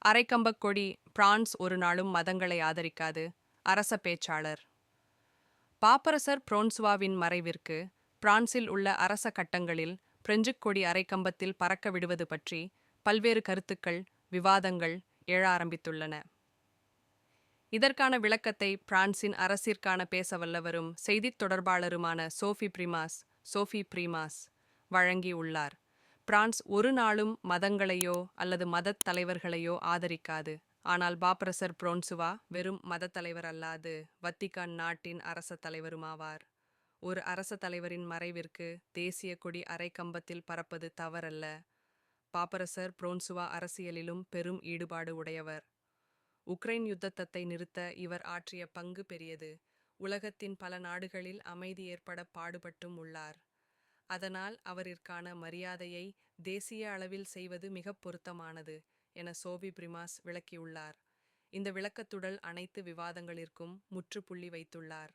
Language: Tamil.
அரைக்கம்பக் கொடி பிரான்ஸ் ஒரு நாளும் மதங்களை ஆதரிக்காது. அரச பேச்சாளர். பாப்பரசர் பிரான்சுவாவின் மறைவிற்கு பிரான்சில் உள்ள அரச கட்டங்களில் பிரெஞ்சுக் கொடி அரைக்கம்பத்தில் பறக்க விடுவது பற்றி பல்வேறு கருத்துக்கள், விவாதங்கள் எழ ஆரம்பித்துள்ளன. இதற்கான விளக்கத்தை பிரான்சின் அரசிற்கான பேச வல்லவரும் செய்தித் தொடர்பாளருமான சோஃபி பிரீமாஸ் வழங்கி உள்ளார். பிரான்ஸ் ஒரு நாளும் மதங்களையோ அல்லது மதத் தலைவர்களையோ ஆதரிக்காது. ஆனால் பாப்பரசர் பிரான்சுவா வெறும் மதத் தலைவர் அல்லாது வத்திக்கான் நாட்டின் அரச தலைவருமாவார். ஒரு அரச தலைவரின் மறைவிற்கு தேசிய கொடி அரைக்கம்பத்தில் பறப்பது தவறல்ல. பாப்பரசர் பிரான்சுவா அரசியலிலும் பெரும் ஈடுபாடு உடையவர். உக்ரைன் யுத்தத்தை நிறுத்த இவர் ஆற்றிய பங்கு பெரியது. உலகத்தின் பல நாடுகளில் அமைதி ஏற்பட பாடுபட்டும் உள்ளார். அதனால் அவரிற்கான மரியாதையை தேசிய அளவில் செய்வது மிகப் பொருத்தமானது என சோஃபி பிரீமாஸ் விளக்கியுள்ளார். இந்த விளக்கத்துடன் அனைத்து விவாதங்களிற்கும் முற்றுப்புள்ளி வைத்துள்ளார்.